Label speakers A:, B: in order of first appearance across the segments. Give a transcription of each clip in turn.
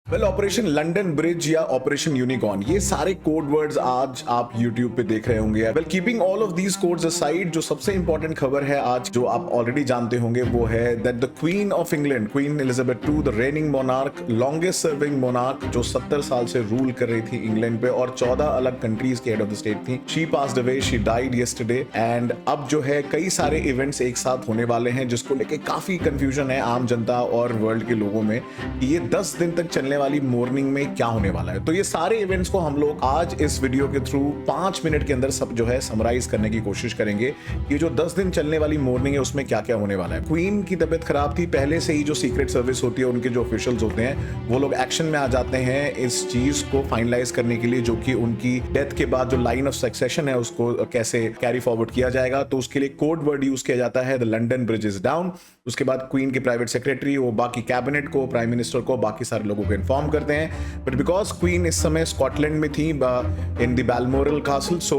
A: Well, operation London bridge या operation unicorn, ये सारे कोड वर्ड्स आज आप यूट्यूब पे देख रहे होंगे। Well, keeping all of these codes aside, जो सबसे इंपॉर्टेंट खबर है आज, जो आप ऑलरेडी जानते होंगे, वो है that the queen of England, queen Elizabeth II, the raining monarch, longest serving monarch, जो 70 साल से रूल कर रही थी इंग्लैंड पे और 14 अलग कंट्रीज के हेड ऑफ द स्टेट थी। She passed away, she died yesterday. And अब जो है कई सारे इवेंट्स एक साथ होने वाले हैं, जिसको लेके काफी कंफ्यूजन है आम जनता और वर्ल्ड के लोगों में कि ये 10 दिन तक चलने वाली मॉर्निंग में क्या होने वाला है। तो ये सारे इवेंट्स को हम लोग आज इस वीडियो के थ्रू 5 मिनट के अंदर सब जो है समराइज करने की कोशिश करेंगे। ये जो 10 दिन चलने वाली मॉर्निंग है उसमें क्या क्या होने वाला है। क्वीन की तबीयत खराब थी, पहले से ही जो सीक्रेट सर्विस होती है, उनके जो ऑफिशियल्स होते हैं, वो लोग एक्शन में आ जाते हैं इस चीज को फाइनलाइज करने के लिए, जो कि उनकी डेथ के बाद जो लाइन ऑफ सक्सेशन है उसको कैसे कैरी फॉरवर्ड किया जाएगा। तो उसके लिए कोड वर्ड यूज किया जाता है, the London bridge is down. उसके बाद क्वीन के प्राइवेट सेक्रेटरी वो बाकी कैबिनेट को, प्राइम मिनिस्टर को, बाकी सारे लोगों को इन्फॉर्म करते हैं। बट बिकॉज क्वीन इस समय स्कॉटलैंड में थी इन द बैलमोरल कासल, सो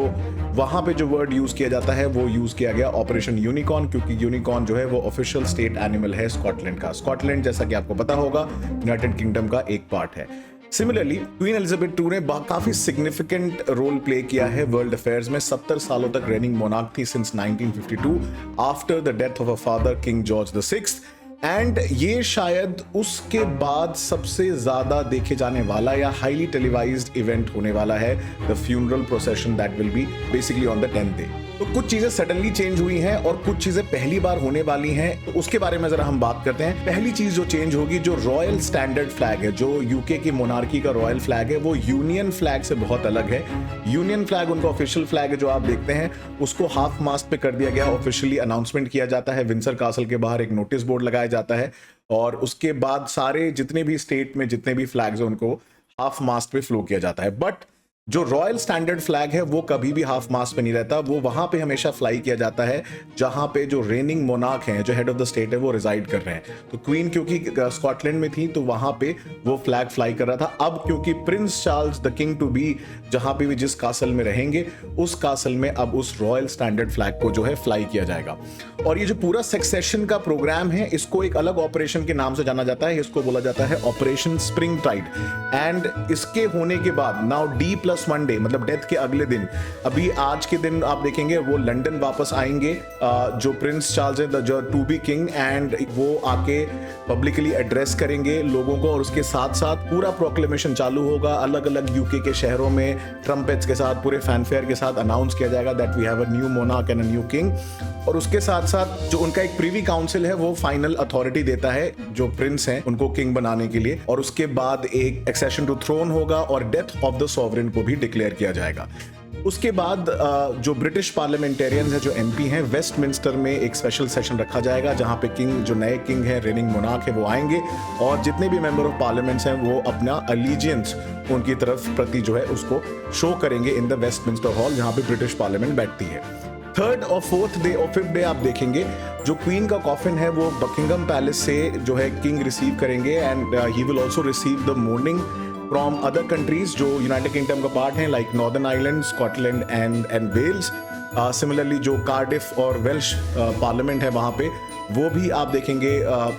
A: वहां पे जो वर्ड यूज किया जाता है वो यूज किया गया ऑपरेशन यूनिकॉर्न, क्योंकि यूनिकॉर्न जो है वो ऑफिशियल स्टेट एनिमल है स्कॉटलैंड का। स्कॉटलैंड, जैसा कि आपको पता होगा, यूनाइटेड किंगडम का एक पार्ट है। सिमिलरली क्वीन एलिजाबेथ II ने काफी सिग्निफिकेंट रोल प्ले किया है वर्ल्ड अफेयर्स में। 70 सालों तक रेनिंग मोनार्क थी since 1952 after the death of a father king George VI। And ये शायद उसके बाद सबसे ज्यादा देखे जाने वाला या हाईली टेलीवाइज्ड इवेंट होने वाला है, the funeral procession that will be basically on the 10th day. तो कुछ चीजें सडनली चेंज हुई हैं और कुछ चीजें पहली बार होने वाली हैं, तो उसके बारे में जरा हम बात करते हैं। पहली चीज जो चेंज होगी, जो रॉयल स्टैंडर्ड फ्लैग है, जो यूके की मोनार्की का रॉयल फ्लैग है, वो यूनियन फ्लैग से बहुत अलग है। यूनियन फ्लैग उनका ऑफिशियल फ्लैग है जो आप देखते हैं, उसको हाफ मास्ट पे कर दिया गया। ऑफिशियली अनाउंसमेंट किया जाता है, विंसर कासल के बाहर एक नोटिस बोर्ड लगाया जाता है और उसके बाद सारे जितने भी स्टेट में जितने भी फ्लैग्स हैं उनको हाफ मास्ट पे फ्लो किया जाता है। बट जो रॉयल स्टैंडर्ड फ्लैग है वो कभी भी हाफ मास्ट पे नहीं रहता, वो वहां पे हमेशा फ्लाई किया जाता है जहां पे जो रेनिंग मोनार्क हैं, जो हेड ऑफ द स्टेट है, वो रिजाइड कर रहे हैं। तो क्वीन क्योंकि स्कॉटलैंड में थी तो वहां पे वो फ्लैग फ्लाई कर रहा था। अब क्योंकि Prince Charles the king to be जहां पे भी जिस कासल में रहेंगे, उस कासल में अब उस रॉयल स्टैंडर्ड फ्लैग को जो है फ्लाई किया जाएगा। और ये जो पूरा सक्सेशन का प्रोग्राम है, इसको एक अलग ऑपरेशन के नाम से जाना जाता है, इसको बोला जाता है ऑपरेशन स्प्रिंग टाइड। एंड इसके होने के बाद नाउ D+1 डे, मतलब डेथ के अगले दिन, अभी आज के दिन आप देखेंगे वो लंदन वापस आएंगे, जो प्रिंस चार्ल्स है the to be king, and वो आके पब्लिकली एड्रेस करेंगे लोगों को। और उसके साथ साथ पूरा प्रोक्लेमेशन चालू होगा, अलग अलग यूके के शहरों में ट्रम्पेट्स के साथ, पूरे फैनफेयर के साथ अनाउंस किया जाएगा that we have a new monarch and a new king. और उसके साथ साथ जो उनका एक प्रीवी काउंसिल है वो फाइनल अथॉरिटी देता है जो प्रिंस हैं उनको किंग बनाने के लिए। और उसके बाद एक एक्सेशन टू थ्रोन होगा और डेथ ऑफ द सॉवरेन को भी डिक्लेयर किया जाएगा। उसके बाद जो ब्रिटिश पार्लियामेंटेरियंस हैं, जो MP हैं, वेस्टमिंस्टर में एक स्पेशल सेशन रखा जाएगा जहां पे किंग, जो नए किंग है, रेनिंग मोनार्क है, वो आएंगे और जितने भी मेंबर ऑफ पार्लियामेंट्स हैं वो अपना अलीजियंस उनकी तरफ प्रति जो है उसको शो करेंगे इन द वेस्टमिंस्टर हॉल जहां पे ब्रिटिश पार्लियामेंट बैठती है। 3rd और 4th डे और 5th डे आप देखेंगे जो क्वीन का कॉफिन है वो बकिंगम पैलेस से जो है किंग रिसीव करेंगे, and he will also receive the mourning from other countries जो यूनाइटेड किंगडम का पार्ट हैं, like Northern Ireland, Scotland and Wales. Similarly जो कार्डिफ और वेल्श पार्लियामेंट है वहाँ पे वो भी आप देखेंगे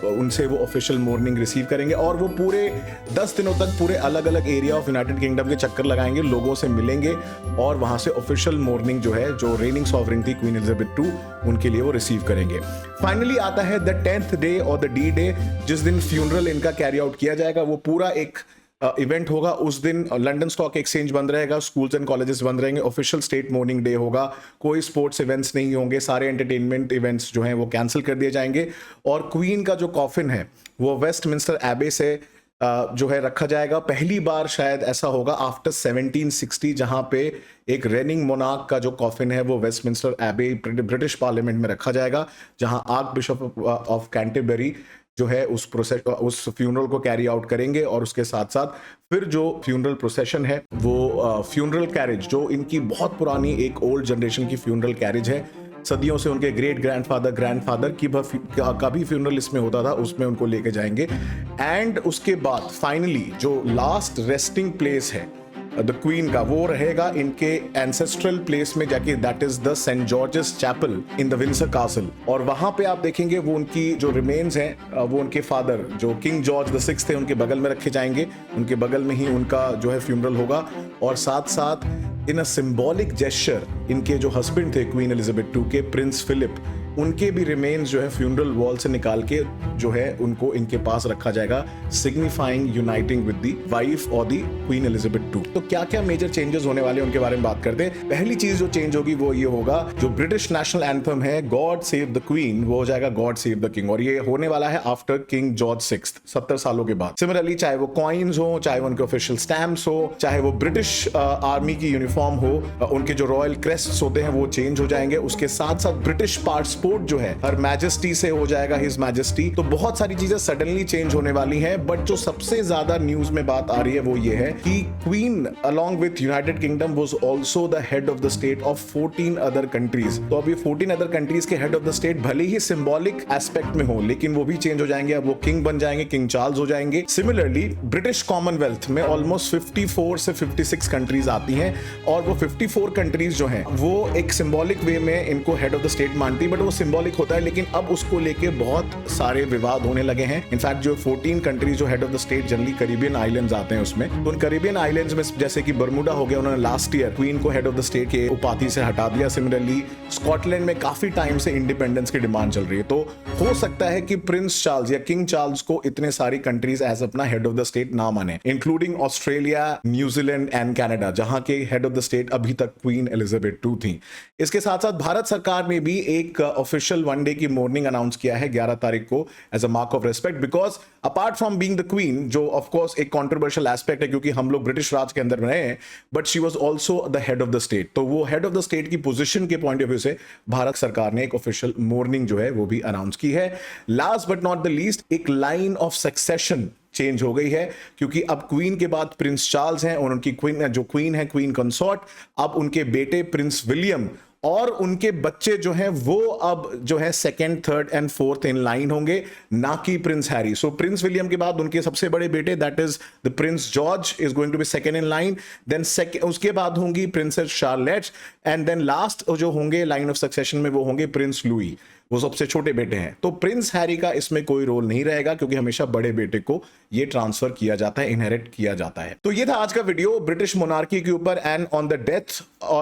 A: उनसे वो ऑफिशियल मॉर्निंग रिसीव करेंगे। और वो पूरे 10 दिनों तक पूरे अलग अलग एरिया ऑफ यूनाइटेड किंगडम के चक्कर लगाएंगे, लोगों से मिलेंगे और वहाँ से ऑफिशियल मॉर्निंग जो है, जो रेनिंग सॉवरेन थी क्वीन एलिजाबेथ II, उनके लिए वो रिसीव करेंगे। फाइनली आता है द 10th डे और द D डे, जिस दिन फ्यूनरल इनका कैरी आउट किया जाएगा। वो पूरा एक इवेंट होगा। उस दिन लंदन स्टॉक एक्सचेंज बंद रहेगा, स्कूल्स एंड कॉलेजेस बंद रहेंगे, ऑफिशियल स्टेट मॉर्निंग डे होगा, कोई स्पोर्ट्स इवेंट्स नहीं होंगे, सारे एंटरटेनमेंट इवेंट्स जो हैं वो कैंसिल कर दिए जाएंगे। और क्वीन का जो कॉफिन है वो वेस्टमिंस्टर एबे से जो है रखा जाएगा। पहली बार शायद ऐसा होगा आफ्टर 1760 जहां पे एक रेनिंग मोनार्क का जो कॉफिन है वो वेस्टमिंस्टर एबे ब्रिटिश पार्लियामेंट में रखा जाएगा, जहां आर्क बिशप ऑफ कैंटरबरी जो है उस फ्यूनरल को कैरी आउट करेंगे। और उसके साथ साथ फिर जो फ्यूनरल प्रोसेशन है वो फ्यूनरल कैरेज, जो इनकी बहुत पुरानी एक ओल्ड जनरेशन की फ्यूनरल कैरेज है, सदियों से उनके ग्रेट ग्रैंडफादर की का भी फ्यूनरल इसमें होता था, उसमें उनको लेके जाएंगे। एंड उसके बाद फाइनली जो लास्ट रेस्टिंग प्लेस है द क्वीन का, वो रहेगा इनके एंसेस्ट्रल प्लेस में जाके, that is the Saint George's Chapel in the Windsor castle. और वहां पे आप देखेंगे वो उनकी जो रिमेन्स हैं वो उनके फादर जो किंग जॉर्ज द सिक्स्थ थे उनके बगल में रखे जाएंगे, उनके बगल में ही उनका जो है फ्यूनरल होगा। और साथ साथ इन अ सिंबॉलिक जेस्चर इनके जो हस्बैंड थे क्वीन एलिजाबेथ II के, प्रिंस फिलिप, उनके भी रिमेन्स जो है फ्यूनरल वॉल से निकाल के जो है उनको इनके पास रखा जाएगा, signifying uniting with the wife और द क्वीन एलिजाबेथ II। तो क्या क्या मेजर चेंजेस होने वाले हैं उनके बारे में बात करते हैं। पहली चीज जो चेंज होगी वो ये होगा, जो ब्रिटिश नेशनल एंथम है गॉड सेव द क्वीन, वो हो जाएगा गॉड सेव द किंग, और ये होने वाला है आफ्टर किंग जॉर्ज सिक्स्थ, 70 सालों के बाद। सिमिलरली चाहे वो कॉइन्स हो, चाहे वो उनके ऑफिशियल स्टैम्प्स हो, चाहे वो ब्रिटिश आर्मी की यूनिफॉर्म हो, उनके जो रॉयल क्रेस्ट्स होते हैं वो चेंज हो जाएंगे। उसके साथ साथ ब्रिटिश पासपोर्ट जो है हर मैजेस्टी से हो जाएगा हिज मैजेस्टी। तो बहुत सारी चीजें सडनली चेंज होने वाली हैं, बट जो सबसे ज्यादा न्यूज में बात आ रही है वो ये है कि queen along with United kingdom was also the head of the state of 14 other countries. तो अभी 14 अदर कंट्रीज के हेड ऑफ द स्टेट भले ही सिंबॉलिक एस्पेक्ट में हो, लेकिन वो भी चेंज हो जाएंगे, अब वो किंग बन जाएंगे, किंग चार्ल्स हो जाएंगे। सिमिलरली ब्रिटिश कॉमनवेल्थ में ऑलमोस्ट 54 से 56 कंट्रीज आती हैं, और वो 54 कंट्रीज जो हैं वो एक सिंबॉलिक वे में इनको हेड ऑफ द स्टेट मानती है, बट वो सिंबॉलिक होता है, लेकिन अब उसको लेके बहुत सारे विवाद होने लगे हैं। इनफैक्ट जो 14 कंट्रीज जो head of the state generally Caribbean islands आते हैं उसमें, तो उन कैरिबियन आइलैंड्स में जैसे कि बर्मुडा हो गया, उन्होंने लास्ट ईयर क्वीन को हेड ऑफ द स्टेट के उपाधि से हटा दिया। सिमिलरली स्कॉटलैंड में काफी टाइम से इंडिपेंडेंस की डिमांड चल रही है, तो हो सकता है कि प्रिंस चार्ल्स या किंग चार्ल्स को इतने सारी कंट्रीज एज अपना हेड ऑफ द स्टेट ना माने, including Australia, New Zealand and Canada, जहां के हेड ऑफ द स्टेट अभी तक क्वीन एलिजाबेथ II थी। इसके साथ साथ भारत सरकार ने भी एक ऑफिशियल वनडे की मॉर्निंग अनाउंस किया है 11 तारीख को as a mark of respect, because apart from being the queen, जो ऑफ कोर्स एक कंट्रोवर्शियल एस्पेक्ट है क्योंकि हम लोग ब्रिटिश राज के अंदर रहे हैं, but she was also the head of the state. तो वो हेड ऑफ द स्टेट की पोजीशन के पॉइंट ऑफ व्यू से भारत सरकार ने एक ऑफिशियल मॉर्निंग जो है वो भी अनाउंस की है। Last but not the least, एक लाइन ऑफ सक्सेशन चेंज हो गई है, क्योंकि अब क्वीन के बाद प्रिंस चार्ल्स हैं और उनकी क्वीन है क्वीन कंसॉर्ट, अब उनके बेटे प्रिंस विलियम और उनके बच्चे जो हैं वो अब जो है second, third and fourth in line होंगे, ना कि Prince Harry. So Prince William के बाद उनके सबसे बड़े बेटे that is the Prince George is going to be second in line, then उसके बाद होंगी princess Charlotte, and then last जो होंगे लाइन ऑफ सक्सेशन में वो होंगे प्रिंस लुई, वो सबसे छोटे बेटे हैं। तो प्रिंस हैरी का इसमें कोई रोल नहीं रहेगा, क्योंकि हमेशा बड़े बेटे को ये ट्रांसफर किया जाता है, इनहेरिट किया जाता है। तो ये था आज का वीडियो ब्रिटिश मोनार्की के ऊपर and on the death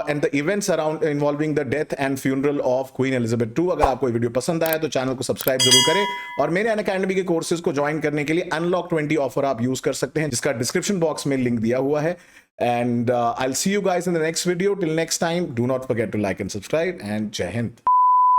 A: and the events around involving the death and funeral of queen Elizabeth II। अगर आपको ये वीडियो पसंद आया तो चैनल को सब्सक्राइब जरूर करें, और मेरे अनअकैडमी के कोर्सेज को ज्वाइन करने के लिए अनलॉक 20 ऑफर आप यूज कर सकते हैं, जिसका डिस्क्रिप्शन बॉक्स में लिंक दिया हुआ है। And I'll see you guys in the next video. Till next time, do not forget to like and subscribe, and Jai Hind.